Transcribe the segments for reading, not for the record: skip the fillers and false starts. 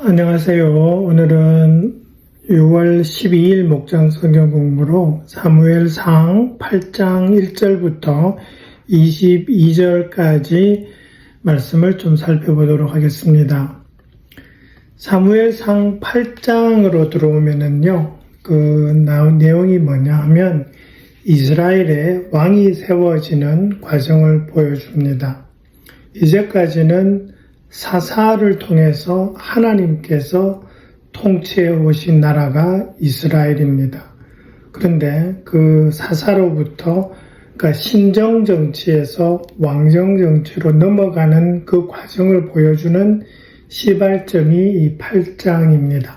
안녕하세요. 오늘은 6월 12일 목장 성경 공부로 사무엘상 8장 1절부터 22절까지 말씀을 좀 살펴보도록 하겠습니다. 사무엘상 8장으로 들어오면은요, 내용이 뭐냐 하면 이스라엘의 왕이 세워지는 과정을 보여줍니다. 이제까지는 사사를 통해서 하나님께서 통치해 오신 나라가 이스라엘입니다. 그런데 그 사사로부터 그러니까 신정정치에서 왕정정치로 넘어가는 그 과정을 보여주는 시발점이 이 8장입니다.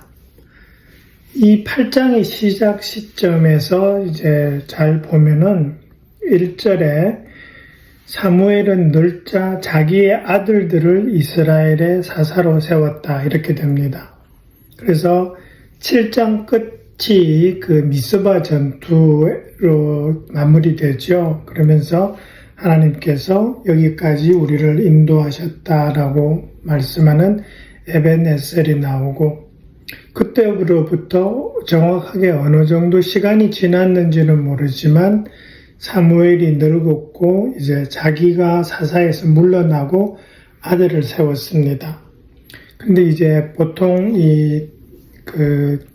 이 8장의 시작 시점에서 이제 잘 보면은 1절에 사무엘은 늙자 자기의 아들들을 이스라엘의 사사로 세웠다 이렇게 됩니다. 그래서 7장 끝이 그 미스바 전투로 마무리되죠. 그러면서 하나님께서 여기까지 우리를 인도하셨다라고 말씀하는 에벤에셀이 나오고, 그때로부터 정확하게 어느 정도 시간이 지났는지는 모르지만 사무엘이 늙었고 이제 자기가 사사에서 물러나고 아들을 세웠습니다. 근데 이제 보통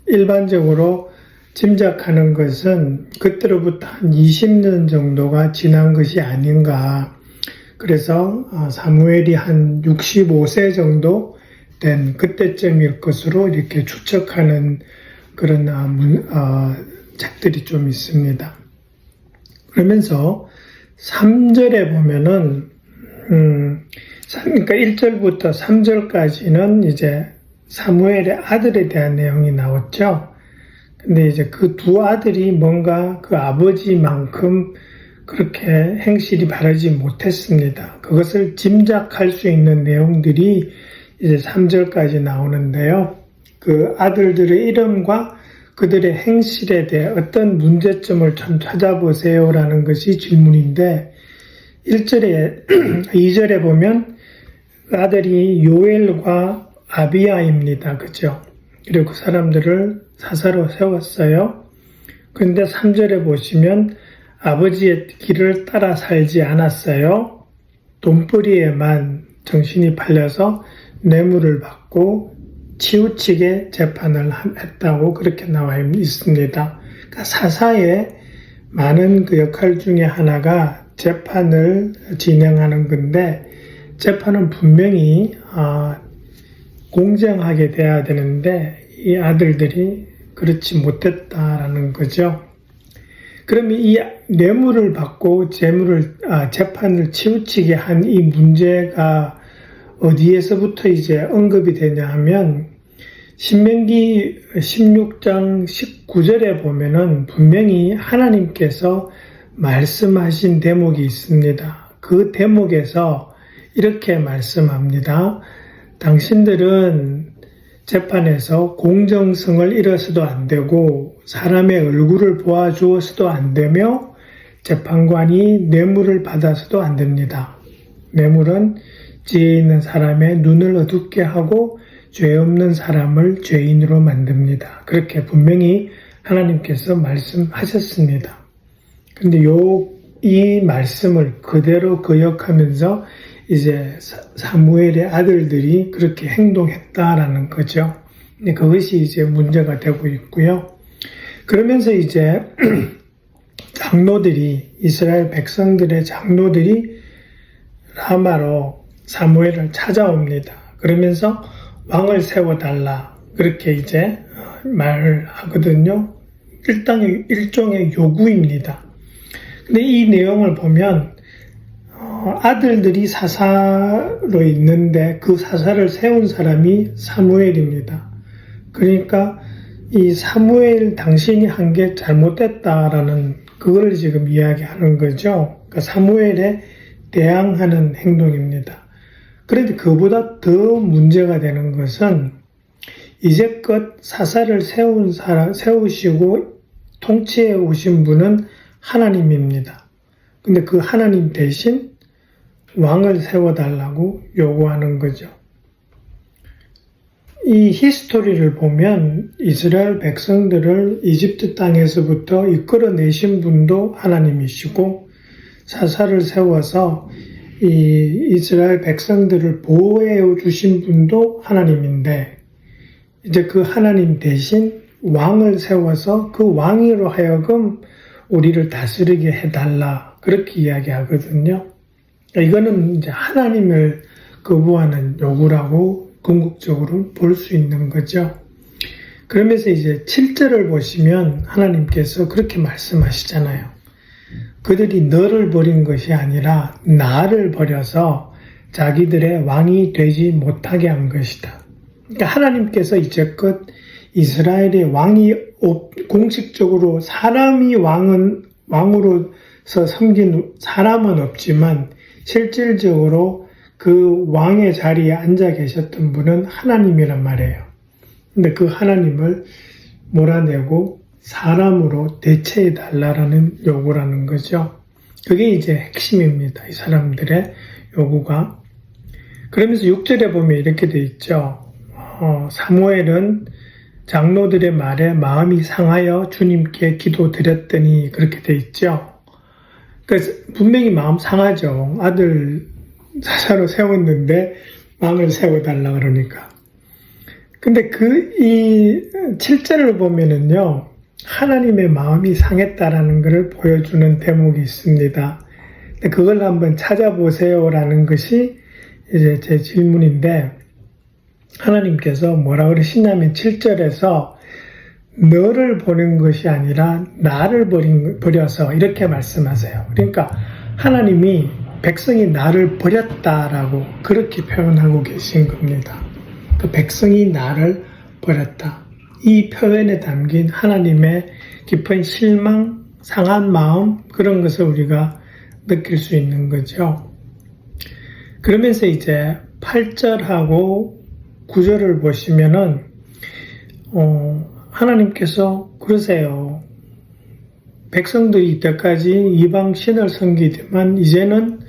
일반적으로 짐작하는 것은 그때로부터 한 20년 정도가 지난 것이 아닌가. 그래서 사무엘이 한 65세 정도 된 그때쯤일 것으로 이렇게 추측하는 그런 책들이 좀 있습니다. 그러면서 3절에 보면은 그러니까 1절부터 3절까지는 이제 사무엘의 아들에 대한 내용이 나왔죠. 근데 이제 그 두 아들이 뭔가 그 아버지만큼 그렇게 행실이 바르지 못했습니다. 그것을 짐작할 수 있는 내용들이 이제 3절까지 나오는데요. 그 아들들의 이름과 그들의 행실에 대해 어떤 문제점을 좀 찾아보세요라는 것이 질문인데, 2절에 보면 아들이 요엘과 아비야입니다. 그죠? 그리고 그 사람들을 사사로 세웠어요. 그런데 3절에 보시면 아버지의 길을 따라 살지 않았어요. 돈벌이에만 정신이 팔려서 뇌물을 받고 치우치게 재판을 했다고 그렇게 나와 있습니다. 그러니까 사사의 많은 그 역할 중에 하나가 재판을 진행하는 건데, 재판은 분명히 공정하게 돼야 되는데 이 아들들이 그렇지 못했다라는 거죠. 그러면 이 뇌물을 받고 재판을 치우치게 한 이 문제가 어디에서부터 이제 언급이 되냐 하면 신명기 16장 19절에 보면은 분명히 하나님께서 말씀하신 대목이 있습니다. 그 대목에서 이렇게 말씀합니다. 당신들은 재판에서 공정성을 잃어서도 안 되고 사람의 얼굴을 보아주어서도 안 되며 재판관이 뇌물을 받아서도 안 됩니다. 뇌물은 지혜 있는 사람의 눈을 어둡게 하고 죄 없는 사람을 죄인으로 만듭니다. 그렇게 분명히 하나님께서 말씀하셨습니다. 근데 이 말씀을 그대로 거역하면서 이제 사무엘의 아들들이 그렇게 행동했다라는 거죠. 그것이 이제 문제가 되고 있고요. 그러면서 이제 장로들이, 이스라엘 백성들의 장로들이 라마로 사무엘을 찾아옵니다. 그러면서 왕을 세워달라 그렇게 이제 말을 하거든요. 일종의 요구입니다. 근데 이 내용을 보면 아들들이 사사로 있는데 그 사사를 세운 사람이 사무엘입니다. 그러니까 이 사무엘 당신이 한 게 잘못됐다라는 그걸 지금 이야기하는 거죠. 그러니까 사무엘에 대항하는 행동입니다. 그런데 그보다 더 문제가 되는 것은 이제껏 사사를 세우시고 통치해 오신 분은 하나님입니다. 근데 그 하나님 대신 왕을 세워달라고 요구하는 거죠. 이 히스토리를 보면 이스라엘 백성들을 이집트 땅에서부터 이끌어내신 분도 하나님이시고 사사를 세워서 이 이스라엘 백성들을 보호해 주신 분도 하나님인데 이제 그 하나님 대신 왕을 세워서 그 왕으로 하여금 우리를 다스리게 해달라 그렇게 이야기하거든요. 이거는 이제 하나님을 거부하는 요구라고 궁극적으로 볼 수 있는 거죠. 그러면서 이제 7절을 보시면 하나님께서 그렇게 말씀하시잖아요. 그들이 너를 버린 것이 아니라 나를 버려서 자기들의 왕이 되지 못하게 한 것이다. 그러니까 하나님께서 이제껏 이스라엘의 왕이 공식적으로 사람이 왕으로서 섬긴 사람은 없지만 실질적으로 그 왕의 자리에 앉아 계셨던 분은 하나님이란 말이에요. 근데 그 하나님을 몰아내고 사람으로 대체해 달라라는 요구라는 거죠. 그게 이제 핵심입니다. 이 사람들의 요구가. 그러면서 6절에 보면 이렇게 돼 있죠. 사무엘은 장로들의 말에 마음이 상하여 주님께 기도드렸더니 그렇게 돼 있죠. 그래서 분명히 마음 상하죠. 아들 사사로 세웠는데 왕을 세워달라 그러니까. 근데 이 7절을 보면은요, 하나님의 마음이 상했다라는 것을 보여주는 대목이 있습니다. 근데 그걸 한번 찾아보세요라는 것이 이제 제 질문인데, 하나님께서 뭐라 그러시냐면 7절에서 너를 버린 것이 아니라 나를 버려서 이렇게 말씀하세요. 그러니까 하나님이 백성이 나를 버렸다라고 그렇게 표현하고 계신 겁니다. 그 백성이 나를 버렸다. 이 표현에 담긴 하나님의 깊은 실망, 상한 마음 그런 것을 우리가 느낄 수 있는 거죠. 그러면서 이제 8절하고 9절을 보시면은 하나님께서 그러세요. 백성들이 이때까지 이방 신을 섬기지만 이제는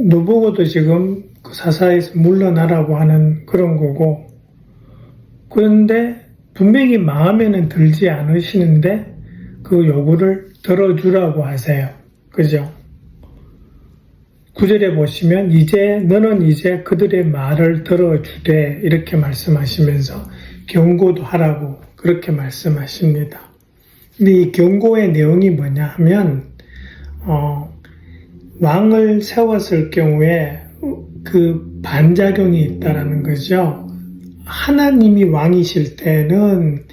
너보고도 지금 그 사사에서 물러나라고 하는 그런 거고, 그런데 분명히 마음에는 들지 않으시는데 그 요구를 들어주라고 하세요. 그죠? 9절에 보시면 너는 이제 그들의 말을 들어주되 이렇게 말씀하시면서 경고도 하라고 그렇게 말씀하십니다. 근데 이 경고의 내용이 뭐냐 하면 왕을 세웠을 경우에 그 반작용이 있다라는 거죠. 하나님이 왕이실 때는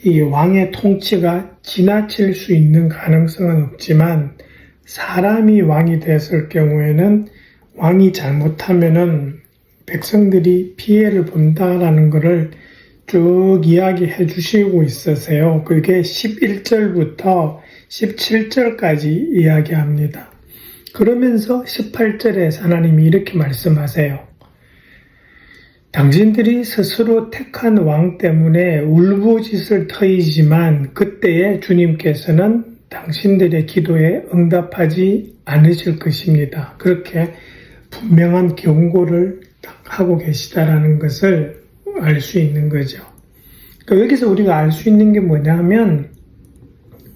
이 왕의 통치가 지나칠 수 있는 가능성은 없지만 사람이 왕이 됐을 경우에는 왕이 잘못하면은 백성들이 피해를 본다라는 것을 쭉 이야기해 주시고 있으세요. 그게 11절부터 17절까지 이야기합니다. 그러면서 18절에 하나님이 이렇게 말씀하세요. 당신들이 스스로 택한 왕 때문에 울부짖을 터이지만 그때에 주님께서는 당신들의 기도에 응답하지 않으실 것입니다. 그렇게 분명한 경고를 하고 계시다라는 것을 알 수 있는 거죠. 그러니까 여기서 우리가 알 수 있는 게 뭐냐 하면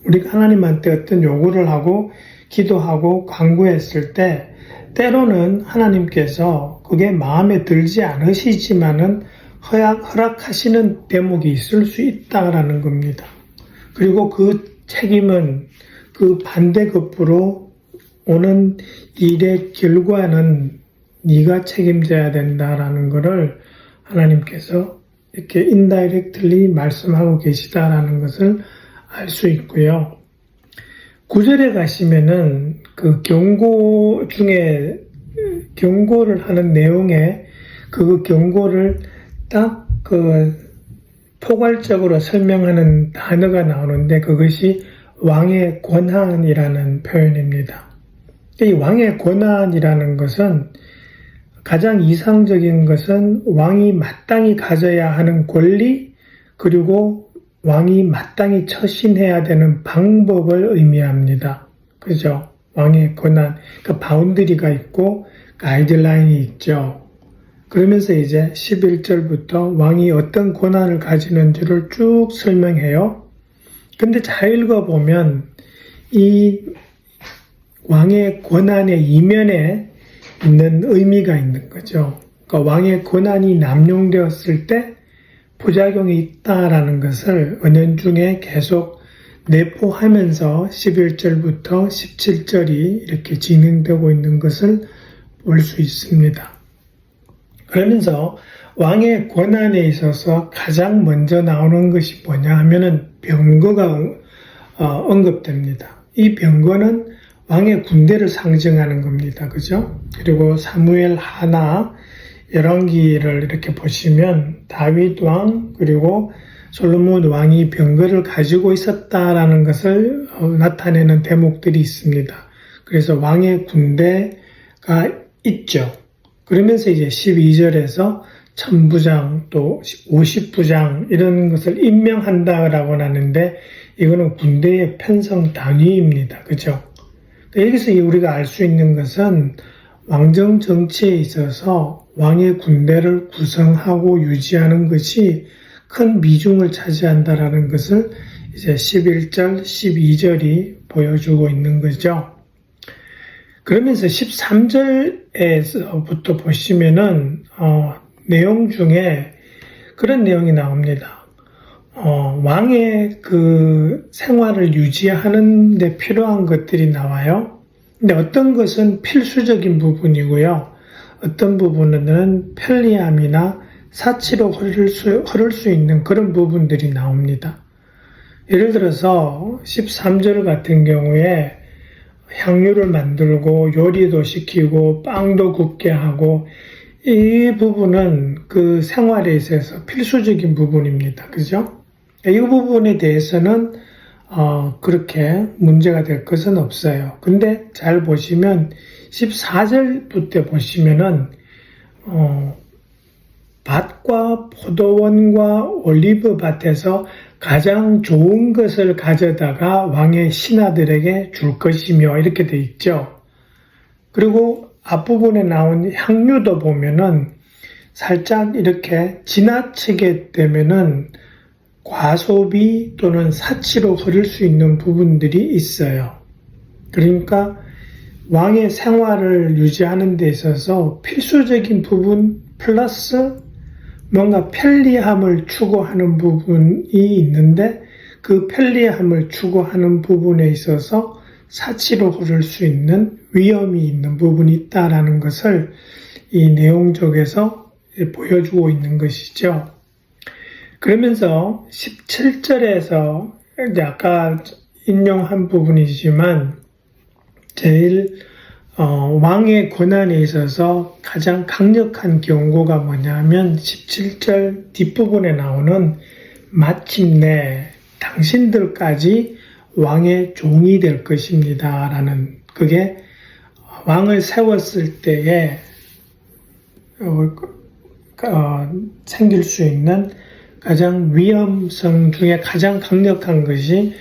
우리가 하나님한테 어떤 요구를 하고 기도하고 간구했을 때 때로는 하나님께서 그게 마음에 들지 않으시지만은 허락하시는 대목이 있을 수 있다라는 겁니다. 그리고 그 책임은 그 반대급부로 오는 일의 결과는 네가 책임져야 된다라는 것을 하나님께서 이렇게 인다이렉트리 말씀하고 계시다라는 것을 알 수 있고요. 9절에 가시면은 그 경고 중에 경고를 하는 내용에 그 경고를 딱 그 포괄적으로 설명하는 단어가 나오는데 그것이 왕의 권한이라는 표현입니다. 이 왕의 권한이라는 것은 가장 이상적인 것은 왕이 마땅히 가져야 하는 권리 그리고 왕이 마땅히 처신해야 되는 방법을 의미합니다. 그죠? 왕의 권한, 그 바운드리가 있고 가이드라인이 있죠. 그러면서 이제 11절부터 왕이 어떤 권한을 가지는지를 쭉 설명해요. 근데 잘 읽어보면 이 왕의 권한의 이면에 있는 의미가 있는 거죠. 그러니까 왕의 권한이 남용되었을 때 부작용이 있다라는 것을 은연중에 계속 내포하면서 11절부터 17절이 이렇게 진행되고 있는 것을 볼 수 있습니다. 그러면서 왕의 권한에 있어서 가장 먼저 나오는 것이 뭐냐 하면은 병거가 언급됩니다. 이 병거는 왕의 군대를 상징하는 겁니다. 그죠? 그리고 사무엘 하나, 열왕기를 이렇게 보시면 다윗 왕 그리고 솔로몬 왕이 병거를 가지고 있었다라는 것을 나타내는 대목들이 있습니다. 그래서 왕의 군대가 있죠. 그러면서 이제 12절에서 천부장 또 50부장 이런 것을 임명한다라고 하는데 이거는 군대의 편성 단위입니다. 그죠? 여기서 우리가 알 수 있는 것은 왕정 정치에 있어서 왕의 군대를 구성하고 유지하는 것이 큰 비중을 차지한다라는 것을 이제 11절, 12절이 보여주고 있는 거죠. 그러면서 13절에서부터 보시면은 내용 중에 그런 내용이 나옵니다. 왕의 그 생활을 유지하는 데 필요한 것들이 나와요. 근데 어떤 것은 필수적인 부분이고요. 어떤 부분은 편리함이나 사치로 흐를 수 있는 그런 부분들이 나옵니다. 예를 들어서 13절 같은 경우에 향유를 만들고 요리도 시키고 빵도 굽게 하고 이 부분은 그 생활에 있어서 필수적인 부분입니다. 그죠? 이 부분에 대해서는 그렇게 문제가 될 것은 없어요. 근데 잘 보시면 14절부터 보시면은 밭과 포도원과 올리브 밭에서 가장 좋은 것을 가져다가 왕의 신하들에게 줄 것이며 이렇게 돼 있죠. 그리고 앞부분에 나온 향유도 보면은 살짝 이렇게 지나치게 되면은 과소비 또는 사치로 흐를 수 있는 부분들이 있어요. 그러니까 왕의 생활을 유지하는 데 있어서 필수적인 부분 플러스 뭔가 편리함을 추구하는 부분이 있는데 그 편리함을 추구하는 부분에 있어서 사치로 흐를 수 있는 위험이 있는 부분이 있다라는 것을 이 내용 쪽에서 보여주고 있는 것이죠. 그러면서 17절에서 이제 아까 인용한 부분이지만 제일 왕의 권한에 있어서 가장 강력한 경고가 뭐냐면 17절 뒷부분에 나오는 마침내 당신들까지 왕의 종이 될 것입니다 라는 그게 왕을 세웠을 때에 생길 수 있는 가장 위험성 중에 가장 강력한 것이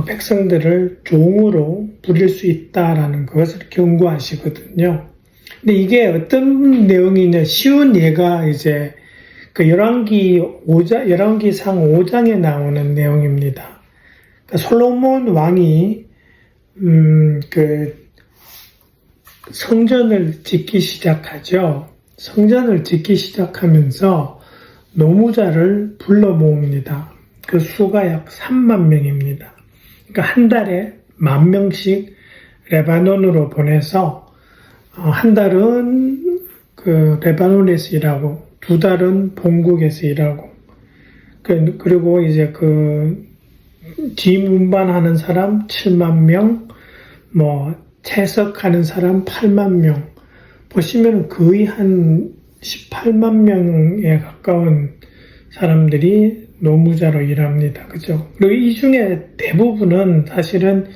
백성들을 종으로 부릴 수 있다라는 것을 경고하시거든요. 근데 이게 어떤 내용이냐, 쉬운 예가 이제 그 열왕기상 5장에 나오는 내용입니다. 그러니까 솔로몬 왕이 그 성전을 짓기 시작하죠. 성전을 짓기 시작하면서 노무자를 불러 모읍니다. 그 수가 약 3만 명입니다. 그러니까 한 달에 10,000명씩 레바논으로 보내서 한 달은 그 레바논에서 일하고 2달은 본국에서 일하고 그리고 이제 그 짐 운반하는 사람 7만 명, 뭐 채석하는 사람 8만 명 보시면 거의 한 18만 명에 가까운 사람들이 노무자로 일합니다. 그죠? 그리고 이 중에 대부분은 사실은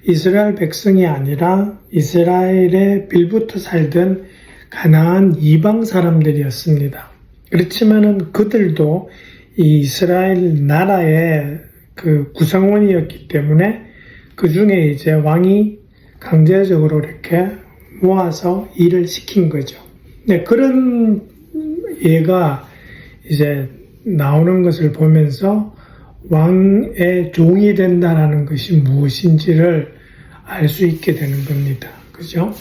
이스라엘 백성이 아니라 이스라엘에 빌붙어 살던 가나안 이방 사람들이었습니다. 그렇지만은 그들도 이 이스라엘 나라의 그 구성원이었기 때문에 그 중에 이제 왕이 강제적으로 이렇게 모아서 일을 시킨 거죠. 네, 그런 얘가 이제 나오는 것을 보면서 왕의 종이 된다라는 것이 무엇인지를 알 수 있게 되는 겁니다. 그죠?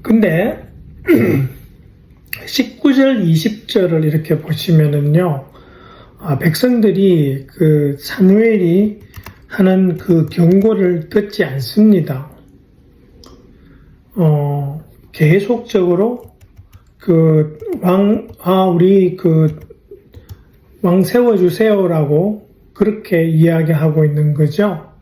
근데 19절, 20절을 이렇게 보시면은요, 백성들이 그 사무엘이 하는 그 경고를 듣지 않습니다. 계속적으로 우리 왕 세워주세요라고 그렇게 이야기하고 있는 거죠.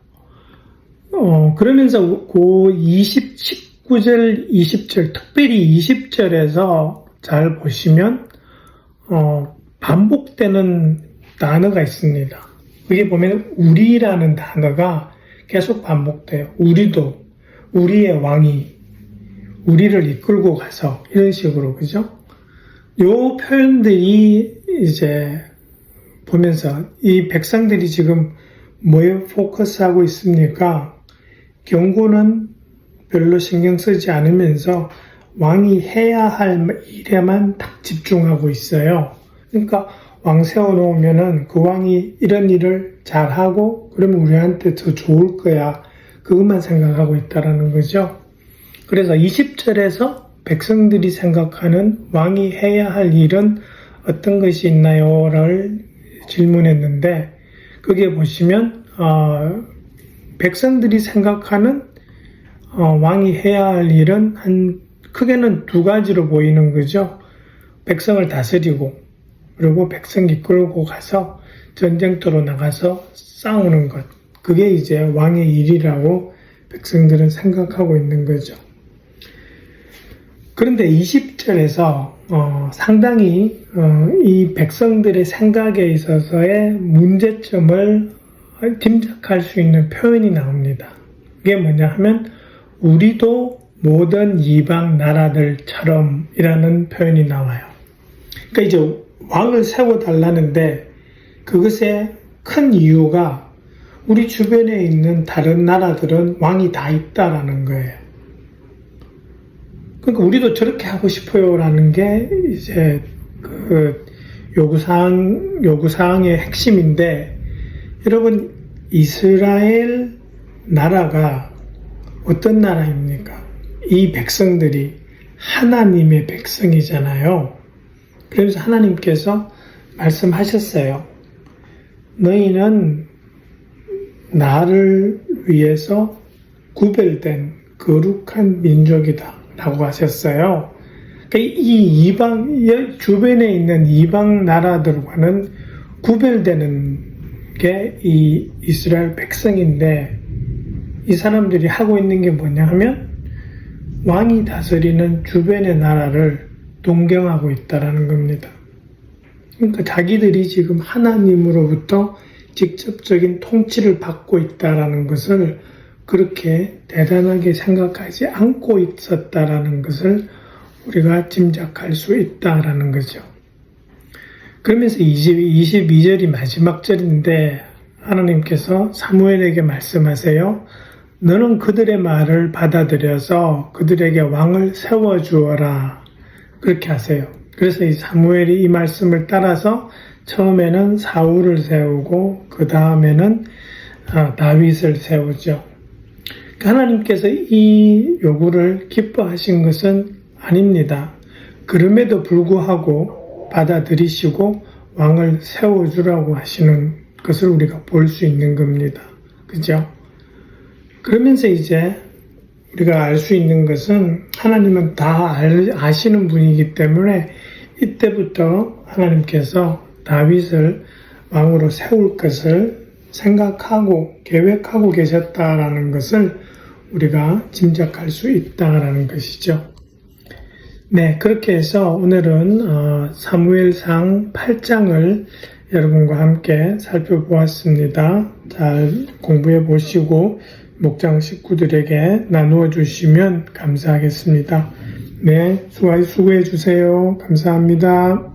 그러면서 그 19절, 20절, 특별히 20절에서 잘 보시면, 반복되는 단어가 있습니다. 여기 보면, 우리라는 단어가 계속 반복돼요. 우리도, 우리의 왕이, 우리를 이끌고 가서, 이런 식으로, 그죠? 요 표현들이 이제 보면서, 이 백성들이 지금 뭐에 포커스하고 있습니까? 경고는 별로 신경 쓰지 않으면서 왕이 해야 할 일에만 딱 집중하고 있어요. 그러니까 왕 세워놓으면은 그 왕이 이런 일을 잘하고 그러면 우리한테 더 좋을 거야. 그것만 생각하고 있다라는 거죠. 그래서 20절에서 백성들이 생각하는 왕이 해야 할 일은 어떤 것이 있나요? 를 질문했는데 거기에 보시면 백성들이 생각하는 왕이 해야 할 일은 크게는 두 가지로 보이는 거죠. 백성을 다스리고 그리고 백성 이끌고 가서 전쟁터로 나가서 싸우는 것. 그게 이제 왕의 일이라고 백성들은 생각하고 있는 거죠. 그런데 20절에서 상당히 이 백성들의 생각에 있어서의 문제점을 짐작할 수 있는 표현이 나옵니다. 그게 뭐냐 하면 우리도 모든 이방 나라들처럼 이라는 표현이 나와요. 그러니까 이제 왕을 세워달라는데 그것의 큰 이유가 우리 주변에 있는 다른 나라들은 왕이 다 있다라는 거예요. 그러니까 우리도 저렇게 하고 싶어요라는 게 이제 그 요구사항의 핵심인데 여러분 이스라엘 나라가 어떤 나라입니까? 이 백성들이 하나님의 백성이잖아요. 그래서 하나님께서 말씀하셨어요. 너희는 나를 위해서 구별된 거룩한 민족이다 라고 하셨어요. 그러니까 이 주변에 있는 이방 나라들과는 구별되는 게 이 이스라엘 백성인데 이 사람들이 하고 있는 게 뭐냐 하면 왕이 다스리는 주변의 나라를 동경하고 있다라는 겁니다. 그러니까 자기들이 지금 하나님으로부터 직접적인 통치를 받고 있다라는 것을 그렇게 대단하게 생각하지 않고 있었다라는 것을 우리가 짐작할 수 있다라는 거죠. 그러면서 22절이 마지막 절인데 하나님께서 사무엘에게 말씀하세요. 너는 그들의 말을 받아들여서 그들에게 왕을 세워주어라. 그렇게 하세요. 그래서 이 사무엘이 이 말씀을 따라서 처음에는 사울을 세우고 그 다음에는 다윗을 세우죠. 하나님께서 이 요구를 기뻐하신 것은 아닙니다. 그럼에도 불구하고 받아들이시고 왕을 세워주라고 하시는 것을 우리가 볼 수 있는 겁니다. 그죠? 그러면서 이제 우리가 알 수 있는 것은 하나님은 다 아시는 분이기 때문에 이때부터 하나님께서 다윗을 왕으로 세울 것을 생각하고 계획하고 계셨다라는 것을 우리가 짐작할 수 있다라는 것이죠. 네, 그렇게 해서 오늘은 사무엘상 8장을 여러분과 함께 살펴보았습니다. 잘 공부해 보시고 목장 식구들에게 나누어 주시면 감사하겠습니다. 네, 수고해 주세요. 감사합니다.